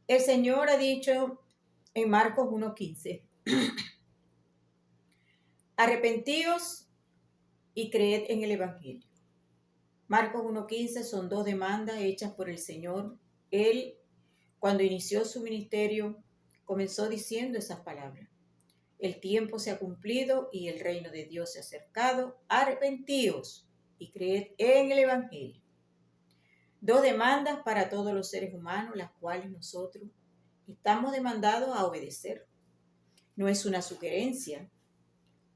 El Señor ha dicho en Marcos 1:15, arrepentíos y creed en el Evangelio. Marcos 1:15 son dos demandas hechas por el Señor. Él, cuando inició su ministerio, comenzó diciendo esas palabras. El tiempo se ha cumplido y el reino de Dios se ha acercado. Arrepentíos y creed en el Evangelio. Dos demandas para todos los seres humanos, las cuales nosotros estamos demandados a obedecer. No es una sugerencia,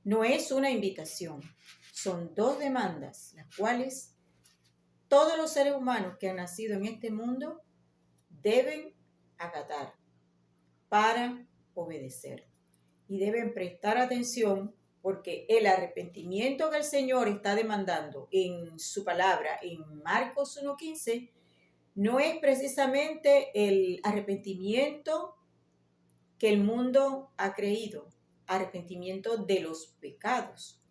no es una invitación. Son dos demandas, las cuales todos los seres humanos que han nacido en este mundo deben acatar para obedecer. Y deben prestar atención porque el arrepentimiento que el Señor está demandando en su palabra, en Marcos 1:15, no es precisamente el arrepentimiento que el mundo ha creído, arrepentimiento de los pecados.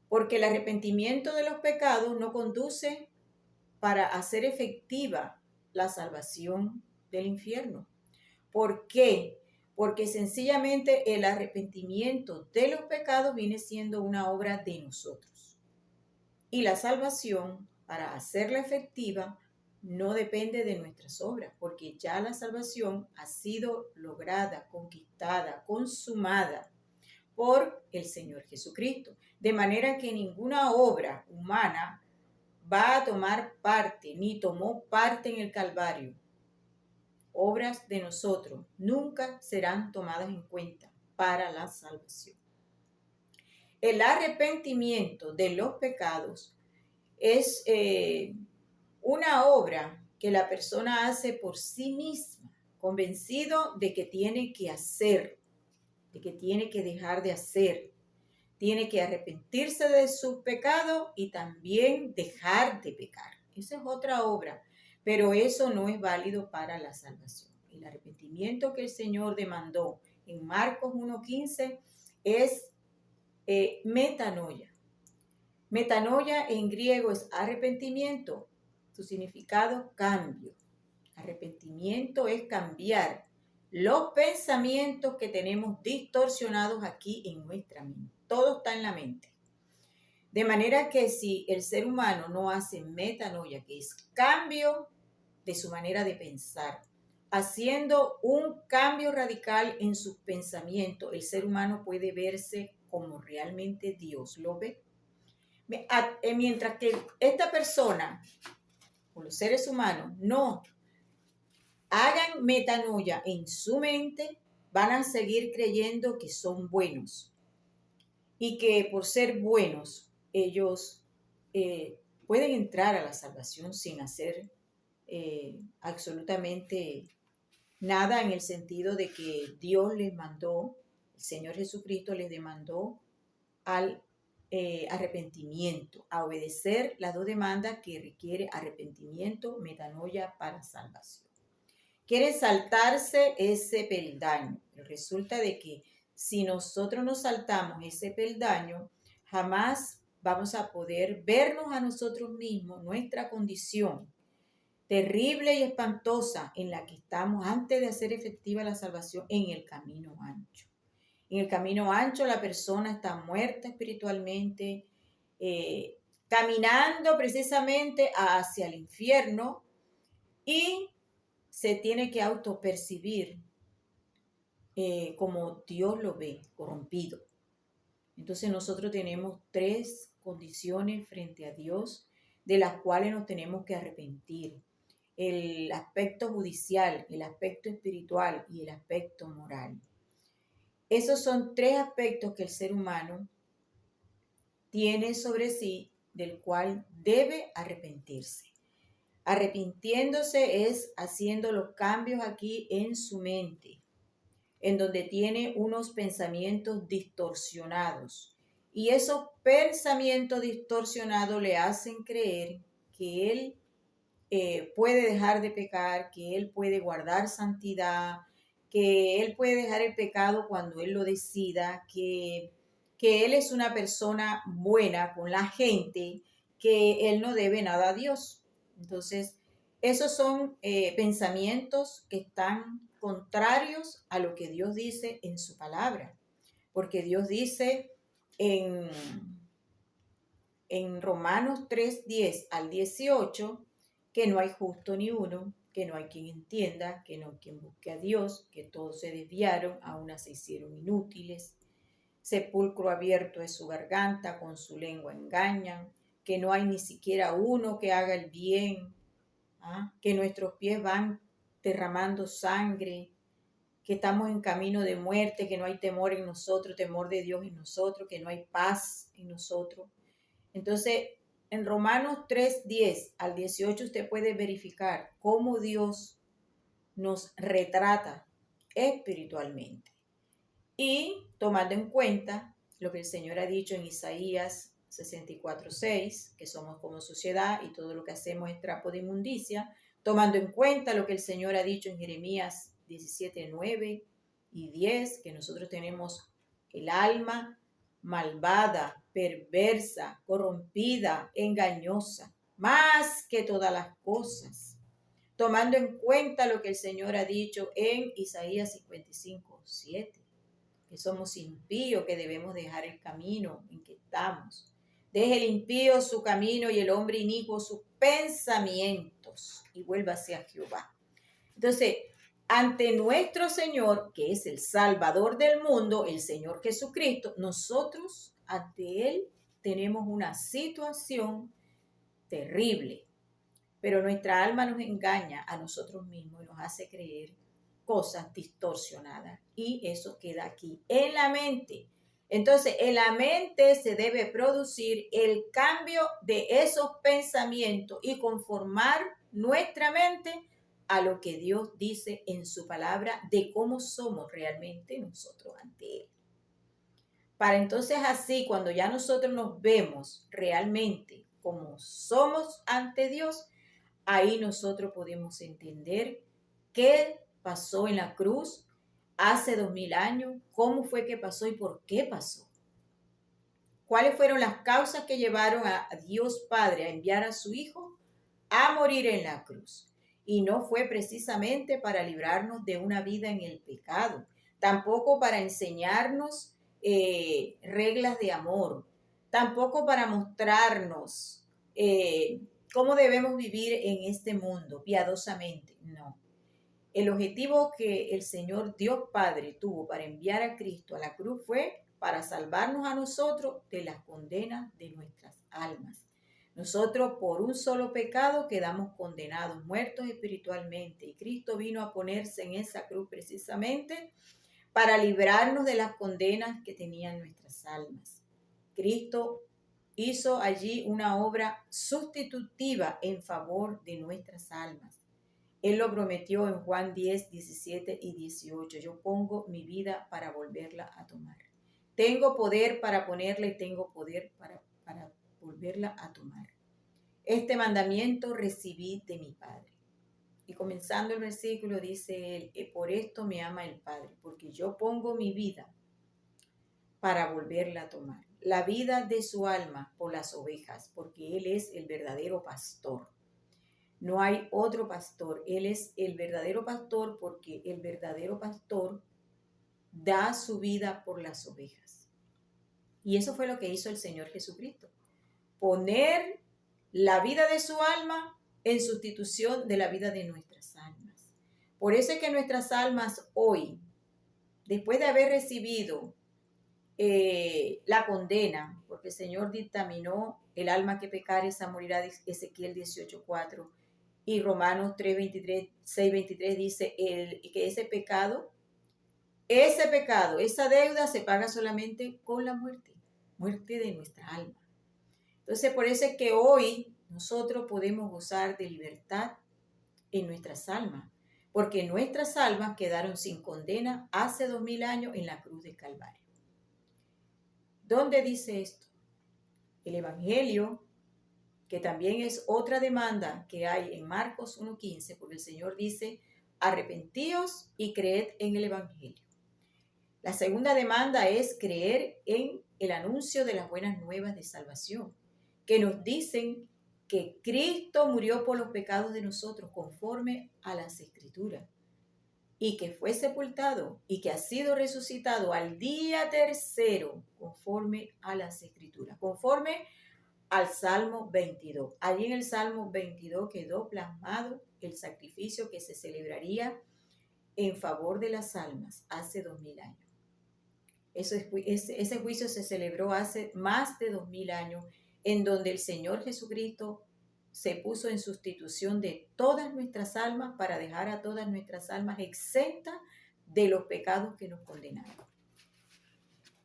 Porque el arrepentimiento de los pecados no conduce para hacer efectiva la salvación del infierno. ¿Por qué? Porque sencillamente el arrepentimiento de los pecados viene siendo una obra de nosotros. Y la salvación, para hacerla efectiva, no depende de nuestras obras, porque ya la salvación ha sido lograda, conquistada, consumada por el Señor Jesucristo. De manera que ninguna obra humana va a tomar parte, ni tomó parte en el Calvario. Obras de nosotros nunca serán tomadas en cuenta para la salvación. El arrepentimiento de los pecados es una obra que la persona hace por sí misma, convencido de que tiene que hacer, de que tiene que dejar de hacer, tiene que arrepentirse de su pecado y también dejar de pecar. Esa es otra obra, pero eso no es válido para la salvación. El arrepentimiento que el Señor demandó en Marcos 1:15 es metanoia. Metanoia en griego es arrepentimiento. Su significado, cambio. Arrepentimiento es cambiar los pensamientos que tenemos distorsionados aquí en nuestra mente. Todo está en la mente. De manera que si el ser humano no hace metanoia, que es cambio de su manera de pensar, haciendo un cambio radical en sus pensamientos, el ser humano puede verse como realmente Dios lo ve. Mientras que esta persona, o los seres humanos, no hagan metanoia en su mente, van a seguir creyendo que son buenos y que por ser buenos ellos pueden entrar a la salvación sin hacer absolutamente nada, en el sentido de que Dios les mandó, el Señor Jesucristo les demandó al arrepentimiento, a obedecer las dos demandas que requiere arrepentimiento, metanoia para salvación. Quieren saltarse ese peldaño, pero resulta de que si nosotros nos saltamos ese peldaño, jamás vamos a poder vernos a nosotros mismos, nuestra condición terrible y espantosa en la que estamos antes de hacer efectiva la salvación en el camino ancho. En el camino ancho la persona está muerta espiritualmente, caminando precisamente hacia el infierno y se tiene que autopercibir como Dios lo ve, corrompido. Entonces nosotros tenemos tres condiciones frente a Dios de las cuales nos tenemos que arrepentir. El aspecto judicial, el aspecto espiritual y el aspecto moral. Esos son tres aspectos que el ser humano tiene sobre sí, del cual debe arrepentirse. Arrepintiéndose es haciendo los cambios aquí en su mente, en donde tiene unos pensamientos distorsionados. Y esos pensamientos distorsionados le hacen creer que él puede dejar de pecar, que él puede guardar santidad, que él puede dejar el pecado cuando él lo decida, que él es una persona buena con la gente, que él no debe nada a Dios. Entonces, Esos son pensamientos que están contrarios a lo que Dios dice en su palabra, porque Dios dice en, en Romanos 3:10 al 18 que no hay justo ni uno, que no hay quien entienda, que no hay quien busque a Dios, que todos se desviaron, a unas se hicieron inútiles. Sepulcro abierto es su garganta, con su lengua engañan, que no hay ni siquiera uno que haga el bien, que nuestros pies van derramando sangre, que estamos en camino de muerte, que no hay temor en nosotros, temor de Dios en nosotros, que no hay paz en nosotros. Entonces, en Romanos 3:10 al 18 usted puede verificar cómo Dios nos retrata espiritualmente. Y tomando en cuenta lo que el Señor ha dicho en Isaías 64:6, que somos como sociedad y todo lo que hacemos es trapo de inmundicia, tomando en cuenta lo que el Señor ha dicho en Jeremías 17:9 y 10, que nosotros tenemos el alma malvada, perversa, corrompida, engañosa, más que todas las cosas. Tomando en cuenta lo que el Señor ha dicho en Isaías 55:7, que somos impíos, que debemos dejar el camino en que estamos. Deje el impío su camino y el hombre inicuo sus pensamientos y vuélvase a Jehová. Entonces, ante nuestro Señor, que es el Salvador del mundo, el Señor Jesucristo, nosotros ante Él tenemos una situación terrible, pero nuestra alma nos engaña a nosotros mismos y nos hace creer cosas distorsionadas, y eso queda aquí en la mente. Entonces, en la mente se debe producir el cambio de esos pensamientos y conformar nuestra mente a lo que Dios dice en su palabra de cómo somos realmente nosotros ante Él. Para entonces así, cuando ya nosotros nos vemos realmente como somos ante Dios, ahí nosotros podemos entender qué pasó en la cruz hace 2000 años, cómo fue que pasó y por qué pasó. ¿Cuáles fueron las causas que llevaron a Dios Padre a enviar a su Hijo a morir en la cruz? Y no fue precisamente para librarnos de una vida en el pecado, tampoco para enseñarnos reglas de amor, tampoco para mostrarnos cómo debemos vivir en este mundo piadosamente. No. El objetivo que el Señor Dios Padre tuvo para enviar a Cristo a la cruz fue para salvarnos a nosotros de las condenas de nuestras almas. Nosotros por un solo pecado quedamos condenados, muertos espiritualmente, y Cristo vino a ponerse en esa cruz precisamente para librarnos de las condenas que tenían nuestras almas. Cristo hizo allí una obra sustitutiva en favor de nuestras almas. Él lo prometió en Juan 10:17 y 18. Yo pongo mi vida para volverla a tomar. Tengo poder para ponerla y tengo poder para volverla a tomar. Este mandamiento recibí de mi Padre. Y comenzando el versículo dice él, por esto me ama el Padre, porque yo pongo mi vida para volverla a tomar. La vida de su alma por las ovejas, porque Él es el verdadero pastor. No hay otro pastor. Él es el verdadero pastor porque el verdadero pastor da su vida por las ovejas. Y eso fue lo que hizo el Señor Jesucristo. Poner la vida de su alma en sustitución de la vida de nuestras almas. Por eso es que nuestras almas hoy, después de haber recibido la condena, porque el Señor dictaminó el alma que pecare, esa morirá, Ezequiel 18:4, y Romanos 6:23 dice que ese pecado, esa deuda se paga solamente con la muerte de nuestra alma. Entonces, por eso es que hoy nosotros podemos gozar de libertad en nuestras almas, porque nuestras almas quedaron sin condena hace 2000 años en la cruz de Calvario. ¿Dónde dice esto? El Evangelio, que también es otra demanda que hay en Marcos 1:15, porque el Señor dice, arrepentíos y creed en el Evangelio. La segunda demanda es creer en el anuncio de las buenas nuevas de salvación, que nos dicen que Cristo murió por los pecados de nosotros conforme a las Escrituras, y que fue sepultado y que ha sido resucitado al día tercero conforme a las Escrituras, conforme al Salmo 22. Allí en el Salmo 22 quedó plasmado el sacrificio que se celebraría en favor de las almas hace 2000 años. Ese juicio se celebró hace más de 2000 años, en donde el Señor Jesucristo se puso en sustitución de todas nuestras almas para dejar a todas nuestras almas exentas de los pecados que nos condenaron.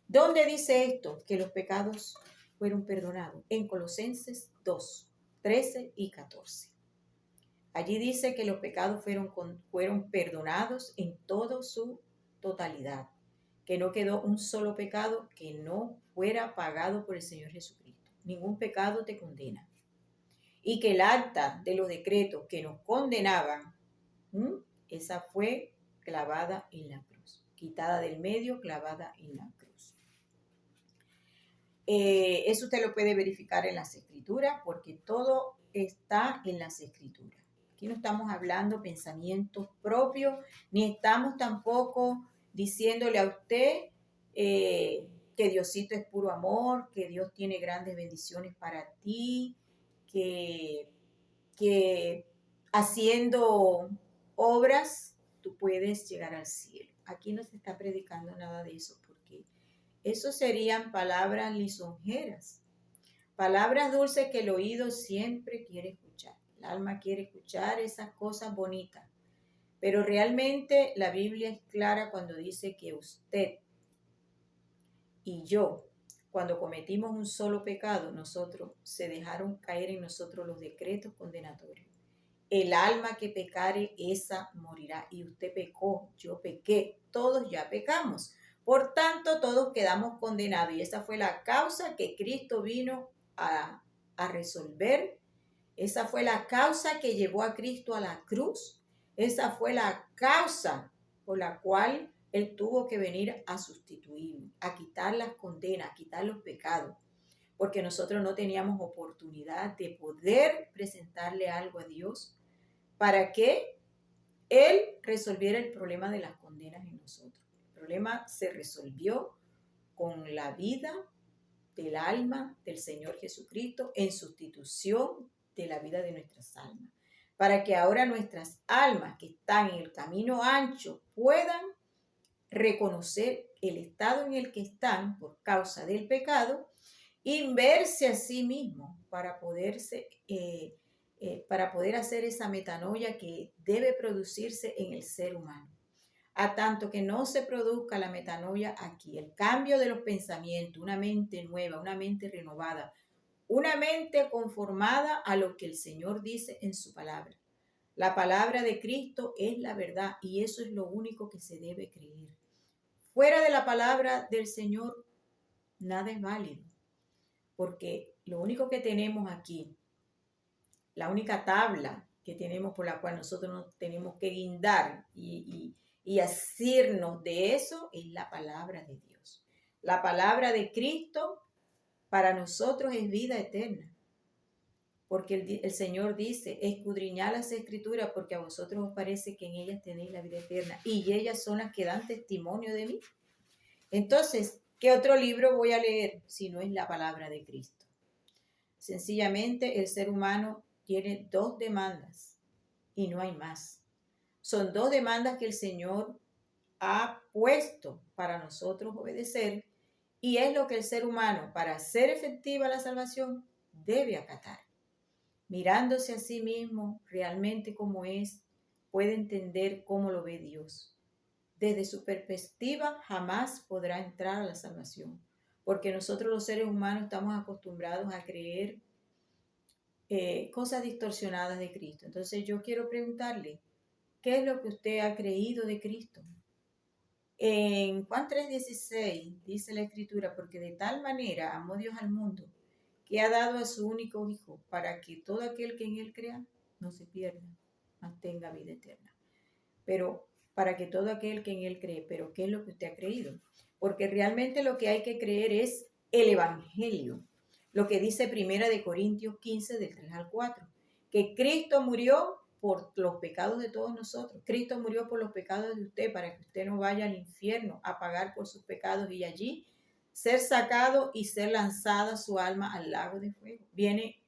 ¿Dónde dice esto? Que los pecados fueron perdonados. En Colosenses 2, 13 y 14. Allí dice que los pecados fueron perdonados en toda su totalidad, que no quedó un solo pecado que no fuera pagado por el Señor Jesucristo. Ningún pecado te condena. Y que el acta de los decretos que nos condenaban, esa fue clavada en la cruz, quitada del medio, clavada en la cruz. Eso usted lo puede verificar en las Escrituras, porque todo está en las Escrituras. Aquí no estamos hablando pensamientos propios, ni estamos tampoco diciéndole a usted que Diosito es puro amor, que Dios tiene grandes bendiciones para ti, que haciendo obras tú puedes llegar al cielo. Aquí no se está predicando nada de eso, porque eso serían palabras lisonjeras, palabras dulces que el oído siempre quiere escuchar. El alma quiere escuchar esas cosas bonitas, pero realmente la Biblia es clara cuando dice que usted y yo, cuando cometimos un solo pecado, se dejaron caer en nosotros los decretos condenatorios. El alma que pecare, esa morirá. Y usted pecó, yo pequé, todos ya pecamos. Por tanto, todos quedamos condenados. Y esa fue la causa que Cristo vino a resolver. Esa fue la causa que llevó a Cristo a la cruz. Esa fue la causa por la cual Él tuvo que venir a sustituirnos, a quitar las condenas, a quitar los pecados, porque nosotros no teníamos oportunidad de poder presentarle algo a Dios para que Él resolviera el problema de las condenas en nosotros. El problema se resolvió con la vida del alma del Señor Jesucristo en sustitución de la vida de nuestras almas, para que ahora nuestras almas que están en el camino ancho puedan reconocer el estado en el que están por causa del pecado y verse a sí mismos para poder hacer esa metanoia que debe producirse en el ser humano. A tanto que no se produzca la metanoia aquí, el cambio de los pensamientos, una mente nueva, una mente renovada, una mente conformada a lo que el Señor dice en su palabra. La palabra de Cristo es la verdad y eso es lo único que se debe creer. Fuera de la palabra del Señor, nada es válido, porque lo único que tenemos aquí, la única tabla que tenemos por la cual nosotros nos tenemos que guindar y asirnos de eso es la palabra de Dios. La palabra de Cristo para nosotros es vida eterna, porque el Señor dice, escudriñad las Escrituras porque a vosotros os parece que en ellas tenéis la vida eterna y ellas son las que dan testimonio de mí. Entonces, ¿qué otro libro voy a leer si no es la palabra de Cristo? Sencillamente el ser humano tiene dos demandas y no hay más. Son dos demandas que el Señor ha puesto para nosotros obedecer y es lo que el ser humano, para hacer efectiva la salvación, debe acatar. Mirándose a sí mismo realmente como es, puede entender cómo lo ve Dios. Desde su perspectiva jamás podrá entrar a la salvación, porque nosotros los seres humanos estamos acostumbrados a creer cosas distorsionadas de Cristo. Entonces yo quiero preguntarle, ¿qué es lo que usted ha creído de Cristo? En Juan 3:16 dice la Escritura, porque de tal manera amó Dios al mundo, que ha dado a su único Hijo, para que todo aquel que en Él crea no se pierda, mas tenga vida eterna. Pero para que todo aquel que en Él cree, pero ¿qué es lo que usted ha creído? Porque realmente lo que hay que creer es el Evangelio. lo que dice 1 Corintios 15, del 3 al 4, que Cristo murió por los pecados de todos nosotros. Cristo murió por los pecados de usted para que usted no vaya al infierno a pagar por sus pecados y allí ser sacado y ser lanzada su alma al lago de fuego. Viene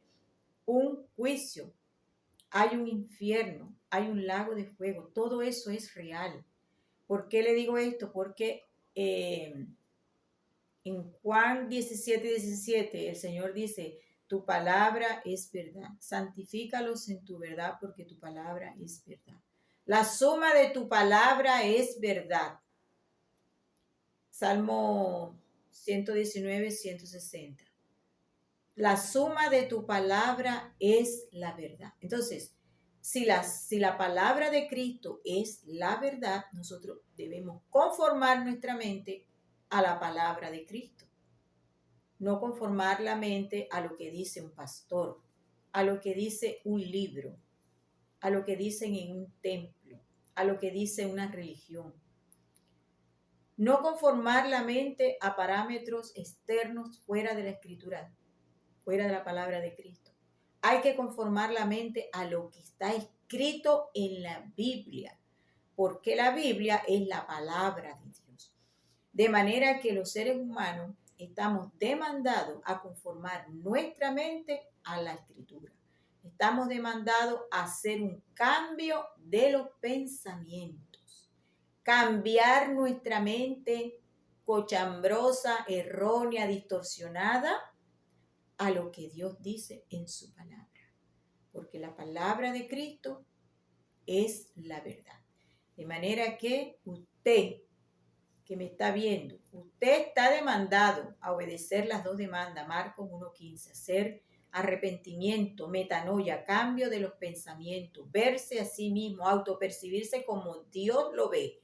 un juicio, hay un infierno, hay un lago de fuego. Todo eso es real. ¿Por qué le digo esto? Porque en Juan 17:17 el Señor dice, tu palabra es verdad. Santifícalos en tu verdad porque tu palabra es verdad. La suma de tu palabra es verdad. Salmo 119:160. La suma de tu palabra es la verdad. Entonces, si la palabra de Cristo es la verdad, nosotros debemos conformar nuestra mente a la palabra de Cristo. No conformar la mente a lo que dice un pastor, a lo que dice un libro, a lo que dicen en un templo, a lo que dice una religión. No conformar la mente a parámetros externos fuera de la Escritura, fuera de la palabra de Cristo. Hay que conformar la mente a lo que está escrito en la Biblia, porque la Biblia es la palabra de Dios. De manera que los seres humanos estamos demandados a conformar nuestra mente a la Escritura. Estamos demandados a hacer un cambio de los pensamientos, cambiar nuestra mente cochambrosa, errónea, distorsionada, a lo que Dios dice en su palabra. Porque la palabra de Cristo es la verdad. De manera que usted que me está viendo, usted está demandado a obedecer las dos demandas, Marcos 1:15, hacer arrepentimiento, metanoia, cambio de los pensamientos, verse a sí mismo, autopercibirse como Dios lo ve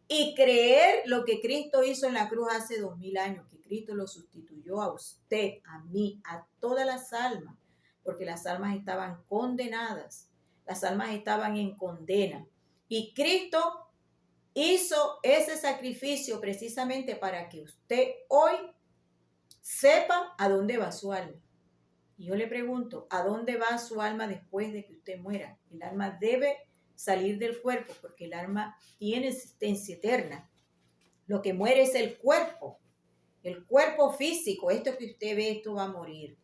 y creer lo que Cristo hizo en la cruz hace 2000 años, que Cristo lo sustituyó a usted, a mí, a todas las almas, porque las almas estaban condenadas, las almas estaban en condena. Y Cristo hizo ese sacrificio precisamente para que usted hoy sepa a dónde va su alma. Y yo le pregunto, ¿a dónde va su alma después de que usted muera? El alma debe salir del cuerpo porque el alma tiene existencia eterna. Lo que muere es el cuerpo físico. Esto que usted ve, esto va a morir.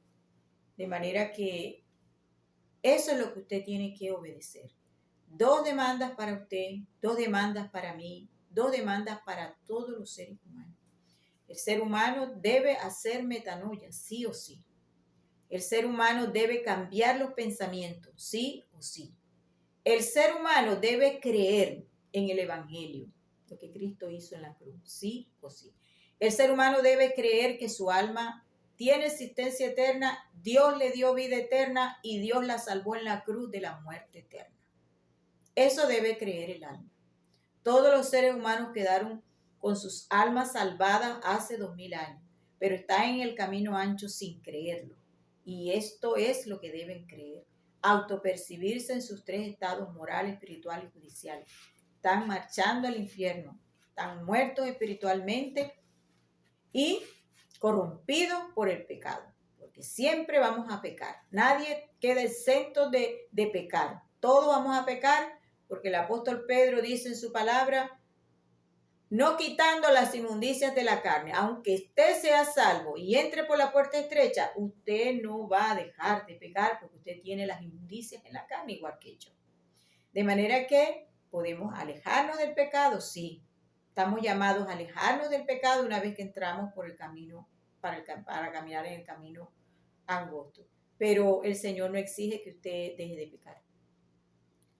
De manera que eso es lo que usted tiene que obedecer. 2 demandas para usted, 2 demandas para mí, 2 demandas para todos los seres humanos. El ser humano debe hacer metanoia, sí o sí. El ser humano debe cambiar los pensamientos, sí o sí. El ser humano debe creer en el Evangelio, lo que Cristo hizo en la cruz, sí o sí. El ser humano debe creer que su alma tiene existencia eterna, Dios le dio vida eterna y Dios la salvó en la cruz de la muerte eterna. Eso debe creer el alma. Todos los seres humanos quedaron con sus almas salvadas hace 2000 años, pero están en el camino ancho sin creerlo. Y esto es lo que deben creer. Autopercibirse en sus 3 estados: moral, espiritual y judicial. Están marchando al infierno, están muertos espiritualmente y corrompidos por el pecado, porque siempre vamos a pecar. Nadie queda exento de pecar. Todos vamos a pecar, porque el apóstol Pedro dice en su palabra, no quitando las inmundicias de la carne, aunque usted sea salvo y entre por la puerta estrecha, usted no va a dejar de pecar porque usted tiene las inmundicias en la carne igual que yo. De manera que podemos alejarnos del pecado, sí. Estamos llamados a alejarnos del pecado una vez que entramos por el camino, para caminar en el camino angosto. Pero el Señor no exige que usted deje de pecar,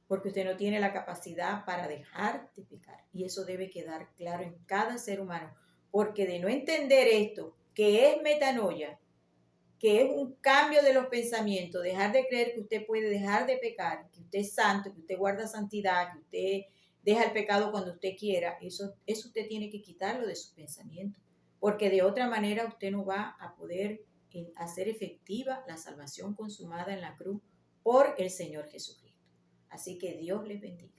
porque usted no tiene la capacidad para dejar de pecar. Y eso debe quedar claro en cada ser humano, porque de no entender esto, que es metanoia, que es un cambio de los pensamientos, dejar de creer que usted puede dejar de pecar, que usted es santo, que usted guarda santidad, que usted deja el pecado cuando usted quiera, eso usted tiene que quitarlo de sus pensamientos, porque de otra manera usted no va a poder hacer efectiva la salvación consumada en la cruz por el Señor Jesucristo. Así que Dios les bendiga.